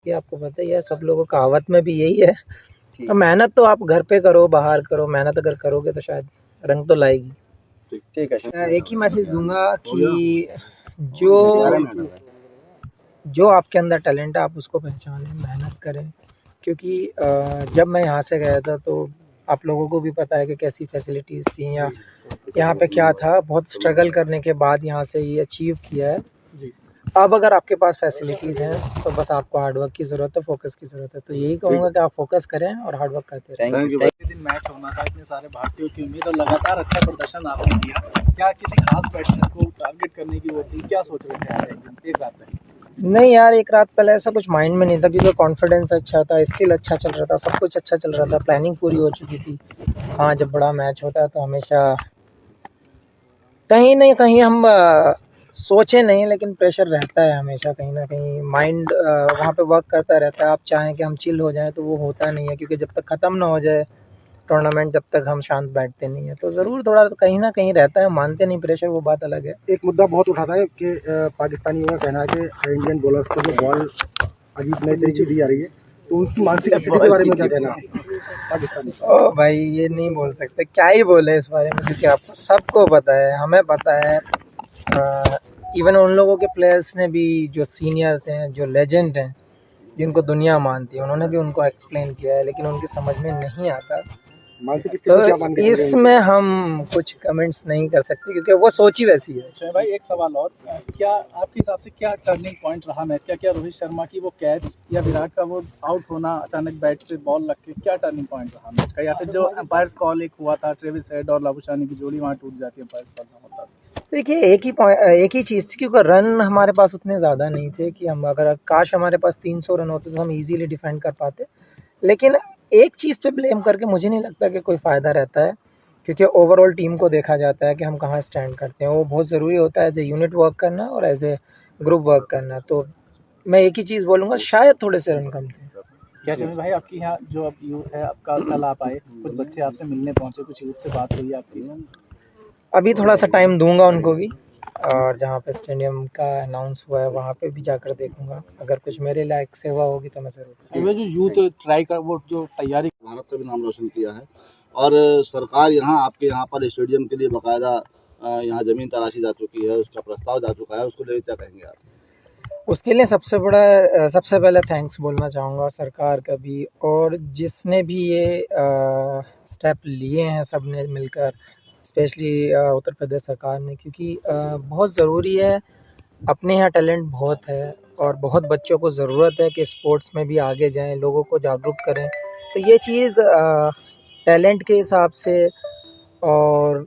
ये आपको पता ही है, सब लोगों का कहावत में भी यही है। तो मेहनत तो आप घर पे करो, बाहर करो, मेहनत अगर करोगे तो शायद रंग तो लाएगी। ठीक है। मैं एक ही मैसेज दूंगा कि जो जो आपके अंदर टैलेंट है आप उसको पहचानें, मेहनत करें। क्योंकि जब मैं यहाँ से गया था तो आप लोगों को भी पता है कि कैसी फैसिलिटीज़ थी या यहाँ पे क्या था। बहुत स्ट्रगल करने के बाद यहाँ से ये अचीव किया है। अब अगर आपके पास फैसिलिटीज़ हैं तो बस आपको हार्ड वर्क की ज़रूरत है, फोकस की ज़रूरत है। तो यही कहूँगा कि आप फोकस करें और हार्ड वर्क करते रहें। Thank you. दिन मैच होना था, इतने सारे भारतीयों की उम्मीद और लगातार अच्छा प्रदर्शन आपने किया। क्या किसी खास बैट्समैन को टारगेट करने की वो थी, क्या सोच रहे थे आप एक रात पहले? नहीं यार, एक रात पहले ऐसा कुछ माइंड में नहीं था क्योंकि कॉन्फिडेंस अच्छा था, स्किल अच्छा चल रहा था, सब कुछ अच्छा चल रहा था, प्लानिंग पूरी हो चुकी थी। हाँ, जब बड़ा मैच होता है तो हमेशा कहीं न कहीं हम सोचे नहीं, लेकिन प्रेशर रहता है हमेशा, कहीं न कहीं माइंड वहाँ पे वर्क करता रहता है। आप चाहें कि हम चिल हो जाएँ तो वो होता नहीं है, क्योंकि जब तक ख़त्म ना हो जाए टूर्नामेंट तब तक हम शांत बैठते नहीं हैं। तो ज़रूर थोड़ा तो कहीं न कहीं रहता है, मानते नहीं प्रेशर, वो बात अलग है। एक मुद्दा बहुत उठाता है कि पाकिस्तानियों का कहना है कि इंडियन बॉलर्स को जो बॉल अजीब नई तरीके से दी जा रही है, तो उनकी मानसिक स्थिति के बारे में क्या कहना है पाकिस्तानी? ओ भाई, ये नहीं बोल सकते, क्या ही बोले इस बारे में, क्योंकि आपको सबको पता है, हमें पता है। इवन उन लोगों के प्लेयर्स ने भी, जो सीनियर्स हैं, जो लेजेंड हैं, जिनको दुनिया मानती है, उन्होंने भी उनको एक्सप्लेन किया है, लेकिन उनकी समझ में नहीं आता। तो इसमें हम कुछ कमेंट्स नहीं कर सकते क्योंकि वो सोच ही वैसी है। अच्छा भाई, एक सवाल और, क्या आपके हिसाब से क्या टर्निंग पॉइंट रहा मैच का? क्या रोहित शर्मा की वो कैच या विराट का वो आउट होना अचानक बैट से बॉल लग के, क्या टर्निंग पॉइंट रहा मैच का? या फिर जो एम्पायर्स कॉल एक हुआ था, ट्रेविस हेड और लाबुशानी की जोड़ी वहाँ टूट जाती है एम्पायर्स कॉल का मतलब? देखिए, एक ही चीज़ थी, क्योंकि रन हमारे पास उतने ज़्यादा नहीं थे कि हम, अगर काश हमारे पास 300 रन होते तो हम इजीली डिफेंड कर पाते। लेकिन एक चीज़ पे ब्लेम करके मुझे नहीं लगता कि कोई फ़ायदा रहता है, क्योंकि ओवरऑल टीम को देखा जाता है कि हम कहाँ स्टैंड करते हैं। वो बहुत ज़रूरी होता है एज ए यूनिट वर्क करना और एज ए ग्रुप वर्क करना। तो मैं एक ही चीज़ बोलूँगा, शायद थोड़े से रन कम थे। क्या चंद्र भाई, आपकी यहाँ जो अब यूथ है आपका, कल आप आए, कुछ बच्चे आपसे मिलने पहुँचे, कुछ यूथ से बात हुई आपकी? अभी थोड़ा सा टाइम दूंगा उनको भी, और जहाँ पे स्टेडियम का अनाउंस हुआ है वहाँ पे भी जाकर देखूंगा। अगर कुछ मेरे लायक सेवा होगी तो मैं ज़रूर। जो यूथ ट्राई कर, वो जो तैयारी, भारत का भी नाम रोशन किया है, और सरकार यहाँ आपके यहाँ पर स्टेडियम के लिए बाकायदा यहाँ ज़मीन तराशी जा चुकी है, उसका प्रस्ताव जा चुका है, उसको लेकर क्या कहेंगे आप? उसके लिए सबसे पहले थैंक्स बोलना चाहूँगा सरकार का भी, और जिसने भी ये स्टेप लिए हैं सब ने मिलकर, स्पेशली उत्तर प्रदेश सरकार ने, क्योंकि बहुत ज़रूरी है। अपने यहाँ टैलेंट बहुत है और बहुत बच्चों को ज़रूरत है कि स्पोर्ट्स में भी आगे जाएं, लोगों को जागरूक करें। तो ये चीज़ टैलेंट के हिसाब से और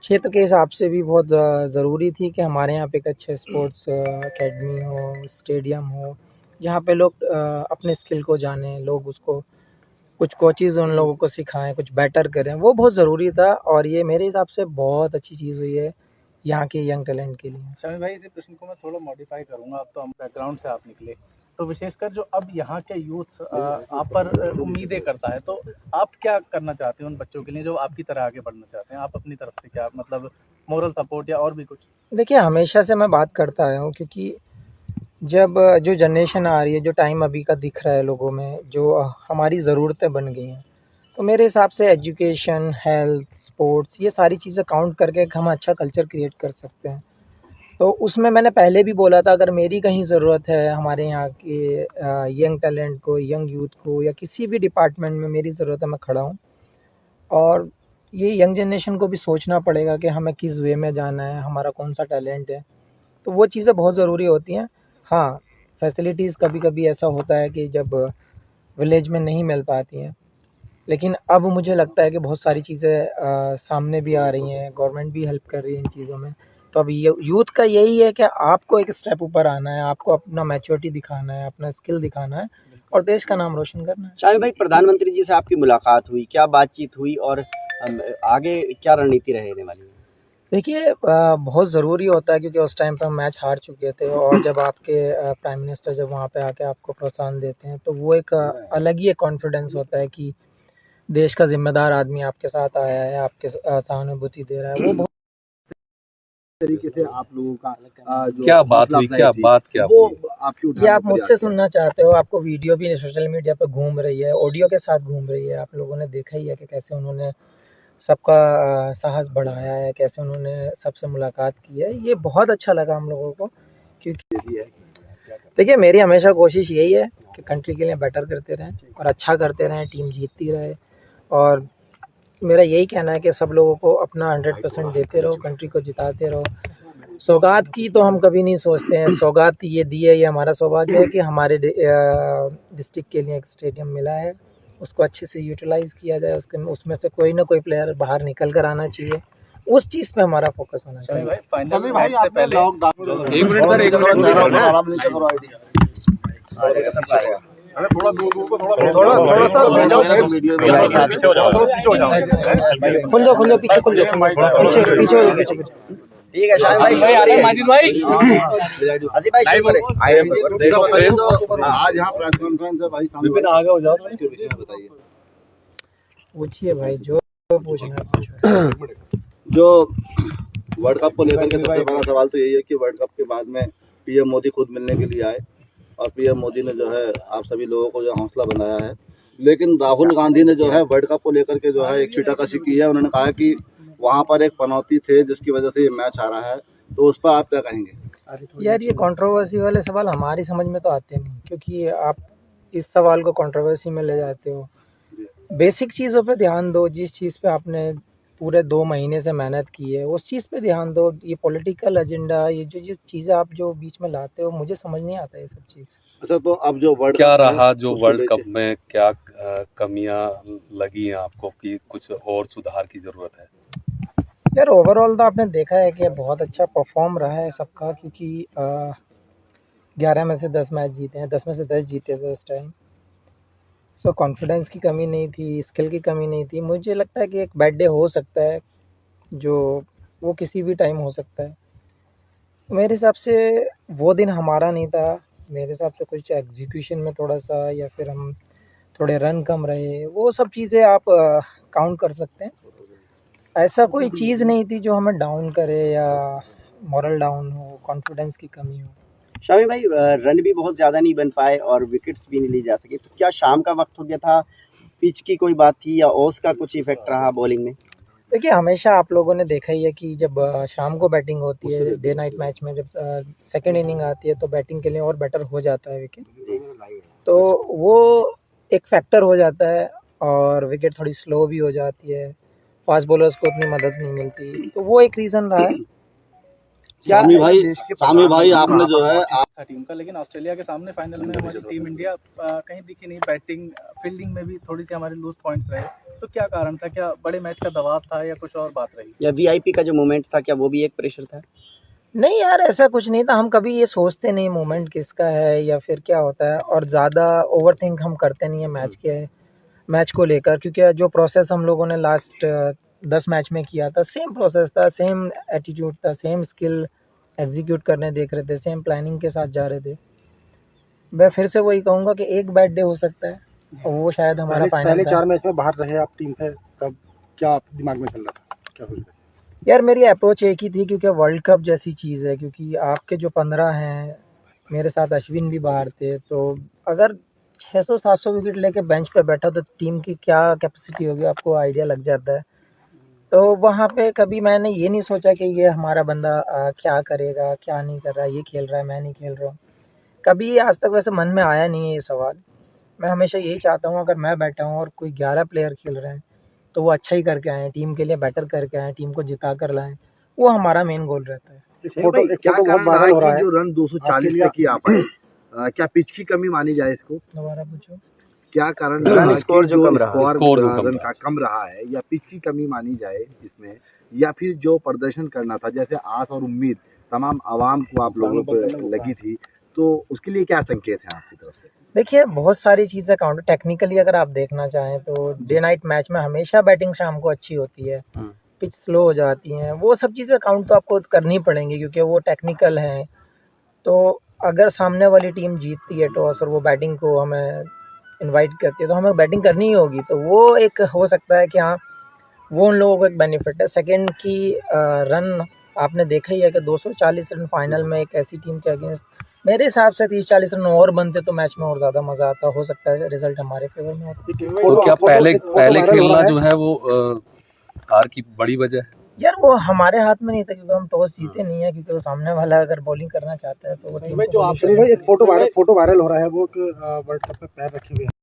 क्षेत्र के हिसाब से भी बहुत ज़रूरी थी कि हमारे यहाँ पे एक अच्छे स्पोर्ट्स एकेडमी हो, स्टेडियम हो, जहाँ पे लोग अपने स्किल को जानें, लोग उसको, कुछ कोचेज़ उन लोगों को सिखाएं, कुछ बेटर करें। वो बहुत ज़रूरी था और ये मेरे हिसाब से बहुत अच्छी चीज़ हुई है यहाँ के यंग टैलेंट के लिए। शामिल भाई, इसी प्रश्न को मैं थोड़ा मॉडिफाई करूंगा। अब तो हम बैकग्राउंड से आप निकले, तो विशेषकर जो अब यहाँ के यूथ आप पर उम्मीदें करता है, तो आप क्या करना चाहते हैं उन बच्चों के लिए जो आपकी तरह आगे बढ़ना चाहते हैं? आप अपनी तरफ से क्या, मतलब मोरल सपोर्ट या और भी कुछ? देखिए, हमेशा से मैं बात करता आया हूँ, क्योंकि जब जो जनरेशन आ रही है, जो टाइम अभी का दिख रहा है लोगों में, जो हमारी ज़रूरतें बन गई हैं, तो मेरे हिसाब से एजुकेशन, हेल्थ, स्पोर्ट्स, ये सारी चीज़ें काउंट करके एक हम अच्छा कल्चर क्रिएट कर सकते हैं। तो उसमें मैंने पहले भी बोला था, अगर मेरी कहीं ज़रूरत है हमारे यहाँ के यंग टैलेंट को, यंग यूथ को, या किसी भी डिपार्टमेंट में मेरी ज़रूरत है, मैं खड़ा हूँ। और ये यंग जनरेशन को भी सोचना पड़ेगा कि हमें किस वे में जाना है, हमारा कौन-सा टैलेंट है। तो वो चीज़ें बहुत ज़रूरी होती हैं। हाँ, फैसिलिटीज़ कभी-कभी ऐसा होता है कि जब विलेज में नहीं मिल पाती हैं, लेकिन अब मुझे लगता है कि बहुत सारी चीज़ें सामने भी आ रही हैं, गवर्नमेंट भी हेल्प कर रही है इन चीज़ों में। तो अब ये यूथ का यही है कि आपको एक स्टेप ऊपर आना है, आपको अपना मैच्योरिटी दिखाना है, अपना स्किल दिखाना है और देश का नाम रोशन करना है। शामिल भाई, प्रधानमंत्री जी से आपकी मुलाकात हुई, क्या बातचीत हुई और आगे क्या रणनीति रहने वाली है? देखिए, बहुत ज़रूरी होता है, क्योंकि उस टाइम पे हम मैच हार चुके थे, और जब आपके प्राइम मिनिस्टर जब वहाँ पे आके आपको प्रोत्साहन देते हैं, तो वो एक अलग ही एक कॉन्फिडेंस होता है कि देश का ज़िम्मेदार आदमी आपके साथ आया है, आपके सहानुभूति दे रहा है। वो बहुत तरीके से आप लोगों का जो क्या बात हुई, क्या बात क्या वो हुई? आपकी ये उठाने आप का मुझसे प्रयास किया। सुनना चाहते हो, आपको वीडियो भी सोशल मीडिया पर घूम रही है, ऑडियो के साथ घूम रही है, आप लोगों ने देखा ही है कि कैसे उन्होंने सबका साहस बढ़ाया है, कैसे उन्होंने सबसे मुलाकात की है। ये बहुत अच्छा लगा हम लोगों को, क्योंकि देखिए मेरी हमेशा कोशिश यही है कि कंट्री के लिए बेटर करते रहें और अच्छा करते रहें, टीम जीतती रहे। और मेरा यही कहना है कि सब लोगों को अपना 100% देते रहो, कंट्री को जिताते रहो। सौगात की तो हम कभी नहीं सोचते हैं, सौगात ये दी है, ये हमारा सौभाग्य है कि हमारे डिस्ट्रिक्ट के लिए एक स्टेडियम मिला है, उसको अच्छे से यूटिलाइज़ किया जाए, उसमें से कोई ना कोई प्लेयर बाहर निकल कर आना चाहिए, उस चीज़ पे हमारा फोकस होना शमी चाहिए। भाई फाइनल मैच से पहले एक मिनट सर, एक मिनट। खुल दो पीछे, खुल दो पीछे हो जाओ, पीछे। ठीक है शाहिद भाई, आ गए माजिद भाई। आसिफ भाई शुरू करें। देखो बताइए तो आज यहाँ प्रेस कॉन्फ्रेंस है भाई, सामने आगे हो जाओ, इसके विषय में बताइए। पूछिए भाई, जो पूछना है पूछो। जो वर्ल्ड कप को लेकर के सबसे बड़ा सवाल तो यही है कि वर्ल्ड कप के बाद में पीएम मोदी खुद मिलने के लिए आए और पीएम मोदी ने जो है आप सभी लोगों को जो हौसला बनाया है, लेकिन राहुल गांधी ने जो है वर्ल्ड कप को लेकर के जो है एक छीटाकशी की है। उन्होंने कहा कि वहाँ पर एक पनौती थे जिसकी वजह से ये मैच हारा है, तो उस पर आप क्या कहेंगे? यार ये कंट्रोवर्सी वाले सवाल हमारी समझ में तो आते नहीं, क्योंकि आप इस सवाल को कंट्रोवर्सी में ले जाते हो। बेसिक चीज़ों पे ध्यान दो, जिस चीज़ पे आपने पूरे 2 महीने से मेहनत की है उस चीज़ पे ध्यान दो। ये पॉलिटिकल एजेंडा, ये जो चीज़ें आप जो बीच में लाते हो, मुझे समझ नहीं आता ये सब चीज़। अच्छा, तो अब जो वर्ल्ड क्या कप है, रहा जो उसको वर्ल्ड कप लेके- में, क्या कमियां लगी हैं आपको कि कुछ और सुधार की जरूरत है? यार ओवरऑल तो आपने देखा है कि बहुत अच्छा परफॉर्म रहा है सबका, क्योंकि 11 में से 10 मैच जीते हैं, 10 में से 10 जीते थे उस टाइम। सो कॉन्फिडेंस की कमी नहीं थी, स्किल की कमी नहीं थी। मुझे लगता है कि एक बैड डे हो सकता है, जो वो किसी भी टाइम हो सकता है। मेरे हिसाब से वो दिन हमारा नहीं था, मेरे हिसाब से कुछ एग्जीक्यूशन में थोड़ा सा, या फिर हम थोड़े रन कम रहे, वो सब चीज़ें आप काउंट कर सकते हैं। ऐसा कोई चीज़ नहीं थी जो हमें डाउन करे या मॉरल डाउन हो, कॉन्फिडेंस की कमी हो। शामी भाई रन भी बहुत ज़्यादा नहीं बन पाए और विकेट्स भी नहीं ली जा सकी, तो क्या शाम का वक्त हो गया था, पिच की कोई बात थी या ओस का कुछ इफेक्ट रहा बॉलिंग में? देखिए हमेशा आप लोगों ने देखा ही है कि जब शाम को बैटिंग होती है, डे नाइट मैच में जब सेकंड इनिंग आती है तो बैटिंग के लिए और बेटर हो जाता है विकेट, तो वो एक फैक्टर हो जाता है और विकेट थोड़ी स्लो भी हो जाती है, फास्ट बॉलर्स को उतनी मदद नहीं मिलती, तो वो एक रीज़न रहा है। सामी भाई आपने जो है था टीम का, लेकिन ऑस्ट्रेलिया के सामने फाइनल में हमारी टीम इंडिया कहीं दिखी नहीं। बैटिंग फील्डिंग में भी थोड़ी सी हमारे लूज पॉइंट्स रहे, तो क्या कारण था? क्या बड़े मैच का दबाव था या कुछ और बात रही? या वीआईपी का जो मोमेंट था, क्या वो भी एक प्रेशर था? नहीं यार, ऐसा कुछ नहीं था। हम कभी ये सोचते नहीं मोमेंट किसका है या फिर क्या होता है, और ज़्यादा ओवरथिंक हम करते नहीं है मैच को लेकर, क्योंकि जो प्रोसेस हम लोगों ने लास्ट 10 मैच में किया था, सेम प्रोसेस था, सेम एटीट्यूड था, सेम स्किल एग्जीक्यूट करने देख रहे थे, सेम प्लानिंग के साथ जा रहे थे। मैं फिर से वही कहूँगा कि एक बैड डे हो सकता है और वो शायद हमारा फाइनल पहले था। 4 मैच में बाहर रहे आप टीम से, तब क्या दिमाग में चल रहा था, क्या सोच रहे थे? यार मेरी अप्रोच एक ही थी, क्योंकि वर्ल्ड कप जैसी चीज़ है, क्योंकि आपके जो 15 हैं, मेरे साथ अश्विन भी बाहर थे, तो अगर 600-700 विकेट लेके बेंच पे बैठा तो टीम की क्या कैपेसिटी होगी आपको आइडिया लग जाता है। तो वहाँ पे कभी मैंने ये नहीं सोचा कि ये हमारा बंदा क्या करेगा, क्या नहीं कर रहा है, ये खेल रहा है, मैं नहीं खेल रहा हूँ। कभी आज तक वैसे मन में आया नहीं है ये सवाल। मैं हमेशा यही चाहता हूँ, अगर मैं बैठा हूँ और कोई 11 प्लेयर खेल रहे हैं तो वो अच्छा ही करके आएँ, टीम के लिए बेटर करके आएँ, टीम को जिता कर लाएँ, वो हमारा मेन गोल रहता है। एक फोटो बहुत वायरल हो रहा है, जो रन 240 पे किया पाए, क्या पिच की कमी मानी जाए इसको? दोबारा पूछो। क्या कारण रन रहा स्कोर कि जो कम रहा, स्कोर जो कम रन रहा। का कम रहा है, या पिच की कमी मानी जाए इसमें, या फिर जो प्रदर्शन करना था, जैसे आस और उम्मीद तमाम आवाम को आप लोगों को लगी थी, तो उसके लिए क्या संकेत है आपकी तरफ से? देखिए बहुत सारी चीज़ें काउंट टेक्निकली अगर आप देखना चाहें तो डे नाइट मैच में हमेशा बैटिंग शाम को अच्छी होती है, पिच स्लो हो जाती हैं, वो सब चीज़ें काउंट तो आपको करनी पड़ेंगी क्योंकि वो टेक्निकल हैं। तो अगर सामने वाली टीम जीतती है टॉस और वो बैटिंग को हमें इनवाइट करती है तो हमें बैटिंग करनी ही होगी, तो वो एक हो सकता है कि हाँ वो उन लोगों को एक बेनिफिट है। सेकंड की रन आपने देखा ही है कि 240 रन फाइनल में एक ऐसी टीम के अगेंस्ट, मेरे हिसाब से 30-40 रन और बनते तो मैच में और ज़्यादा मज़ा आता, हो सकता है रिजल्ट हमारे फेवर में होता। तो क्या पहले खेलना जो है वो हार की बड़ी वजह है? यार वो हमारे हाथ में नहीं था, क्योंकि हम टॉस जीते नहीं है, क्योंकि वो सामने वाला अगर बॉलिंग करना चाहता है तो वो टीम भाई जो आपने एक फोटो वायरल हो रहा है वो वर्ल्ड कप में पैर रखे हुए हैं।